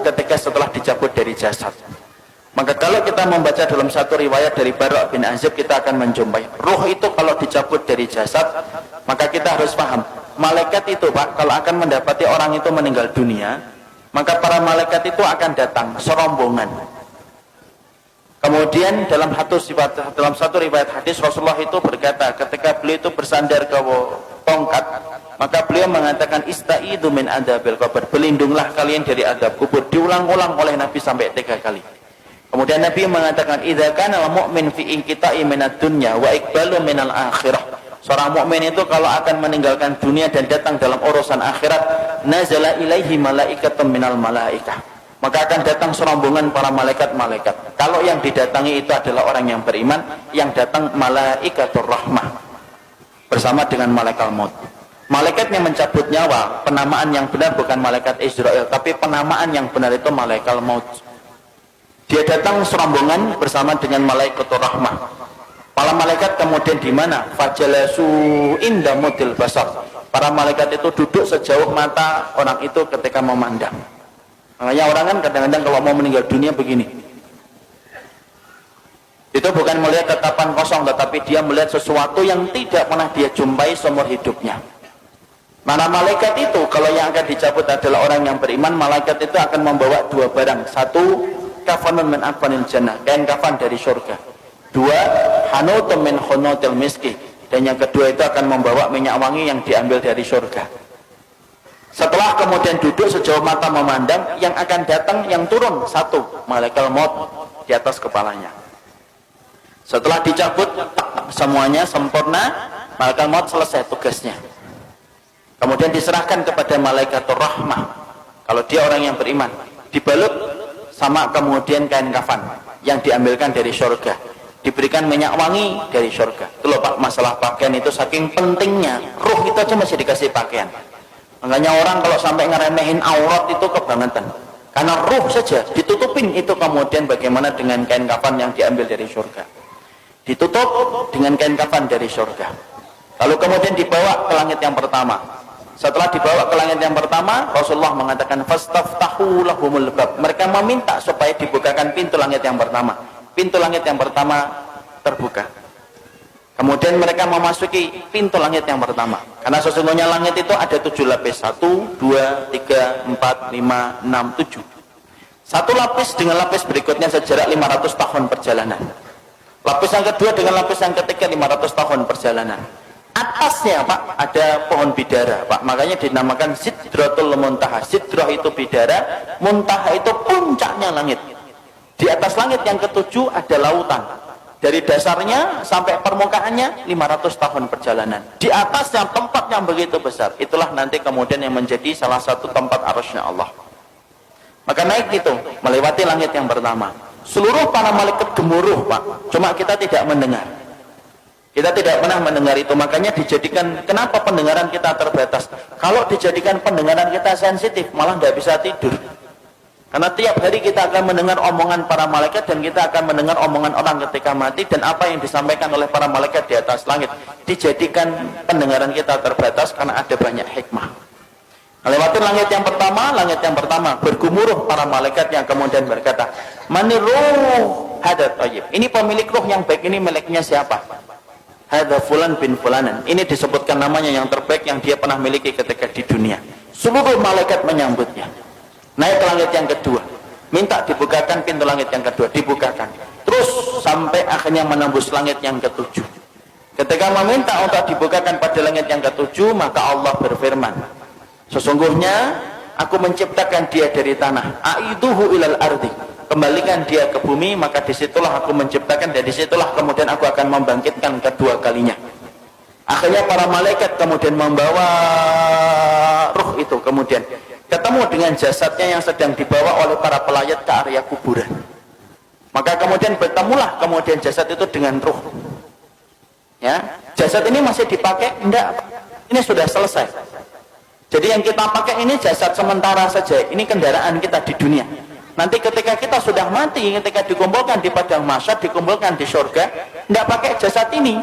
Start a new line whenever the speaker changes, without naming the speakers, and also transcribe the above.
ketika setelah dicabut dari jasad. Maka kalau kita membaca dalam satu riwayat dari Bara' bin Azib, kita akan menjumpai ruh itu kalau dicabut dari jasad, maka kita harus paham, malaikat itu Pak, kalau akan mendapati orang itu meninggal dunia, maka para malaikat itu akan datang serombongan. Kemudian dalam satu riwayat hadis, Rasulullah itu berkata ketika beliau itu bersandar ke tongkat, maka beliau mengatakan istaidu min adabil qabr, berlindunglah kalian dari adab kubur. Diulang-ulang oleh Nabi sampai 3 kali. Kemudian Nabi mengatakan idza kana al-mu'min fi inqita'i minad dunya wa iqbalu minal akhirah. Seorang mukmin itu kalau akan meninggalkan dunia dan datang dalam urusan akhirat, nazala ilaihi malaikatun minal malaikah. Maka akan datang serombongan para malaikat-malaikat. Kalau yang didatangi itu adalah orang yang beriman, yang datang malaikatur rahmah bersama dengan malaikat maut. Malaikat yang mencabut nyawa, penamaan yang benar bukan malaikat Israel, tapi penamaan yang benar itu malaikat maut. Dia datang serombongan bersama dengan malaikatur rahmah. Para malaikat kemudian di mana? Fajalasu inda mudil basar. Para malaikat itu duduk sejauh mata orang itu ketika memandang. Makanya orang kan kadang-kadang kalau mau meninggal dunia begini. Itu bukan melihat tatapan kosong, tetapi dia melihat sesuatu yang tidak pernah dia jumpai seumur hidupnya. Mana malaikat itu kalau yang akan dicabut adalah orang yang beriman, malaikat itu akan membawa 2 barang. 1, kafanun min akfanil jannah, kain kafan dari surga. 2, hanutun min khunutil miski, dan yang kedua itu akan membawa minyak wangi yang diambil dari surga. Setelah kemudian duduk sejauh mata memandang, yang akan datang, yang turun 1, malaikat maut di atas kepalanya. Setelah dicabut semuanya sempurna, malaikat maut selesai tugasnya. Kemudian diserahkan kepada malaikatur rahmah. Kalau dia orang yang beriman, dibalut sama kemudian kain kafan yang diambilkan dari surga, diberikan minyak wangi dari surga. Itu loh Pak, masalah pakaian itu saking pentingnya. Ruh itu aja masih dikasih pakaian. Makanya orang kalau sampai ngeremehin aurat itu kebangetan. Karena ruh saja ditutupin itu, kemudian bagaimana dengan kain kafan yang diambil dari surga. Ditutup dengan kain kafan dari surga. Lalu kemudian dibawa ke langit yang pertama. Setelah dibawa ke langit yang pertama, Rasulullah mengatakan fastaftahu lahumul bab. Mereka meminta supaya dibukakan pintu langit yang pertama. Pintu langit yang pertama terbuka. Kemudian mereka memasuki pintu langit yang pertama. Karena sesungguhnya langit itu ada 7 lapis. 1, 2, 3, 4, 5, 6, 7. Satu lapis dengan lapis berikutnya sejarak 500 tahun perjalanan. Lapis yang kedua dengan lapis yang ketiga 500 tahun perjalanan. Atasnya Pak ada pohon bidara Pak, makanya dinamakan Sidratul Muntaha. Sidrah itu bidara, Muntaha itu puncaknya langit. Di atas langit yang ketujuh ada lautan. Dari dasarnya sampai permukaannya 500 tahun perjalanan. Di atasnya tempat yang begitu besar. Itulah nanti kemudian yang menjadi salah satu tempat arasy-Nya Allah. Maka naik itu melewati langit yang pertama. Seluruh para malaikat gemuruh Pak, cuma kita tidak mendengar. Kita tidak pernah mendengar itu, makanya dijadikan, kenapa pendengaran kita terbatas? Kalau dijadikan pendengaran kita sensitif, malah tidak bisa tidur. Karena tiap hari kita akan mendengar omongan para malaikat, dan kita akan mendengar omongan orang ketika mati, dan apa yang disampaikan oleh para malaikat di atas langit. Dijadikan pendengaran kita terbatas karena ada banyak hikmah. Melewati langit yang pertama bergumuruh para malaikat yang kemudian berkata, Maniruh hadat tayyib. Ini pemilik ruh yang baik, ini miliknya siapa? Hadza fulan bin fulanan. Ini disebutkan namanya yang terbaik yang dia pernah miliki ketika di dunia. Seluruh malaikat menyambutnya. Naik ke langit yang kedua, minta dibukakan pintu langit yang kedua, dibukakan. Terus sampai akhirnya menembus langit yang ketujuh. Ketika meminta untuk dibukakan pada langit yang ketujuh, maka Allah berfirman, sesungguhnya aku menciptakan dia dari tanah. Aiduhu ilal ardi. Kembalikan dia ke bumi, maka disitulah aku menciptakan, dan disitulah kemudian aku akan membangkitkan kedua kalinya. Akhirnya para malaikat kemudian membawa ruh itu, kemudian ketemu dengan jasadnya yang sedang dibawa oleh para pelayat ke area kuburan. Maka kemudian bertemulah kemudian jasad itu dengan ruh. Ya, jasad ini masih dipakai? Enggak, ini sudah selesai. Jadi yang kita pakai ini jasad sementara saja, ini kendaraan kita di dunia. Nanti ketika kita sudah mati, ketika dikumpulkan di padang mahsyar, dikumpulkan di surga, tidak pakai jasad ini.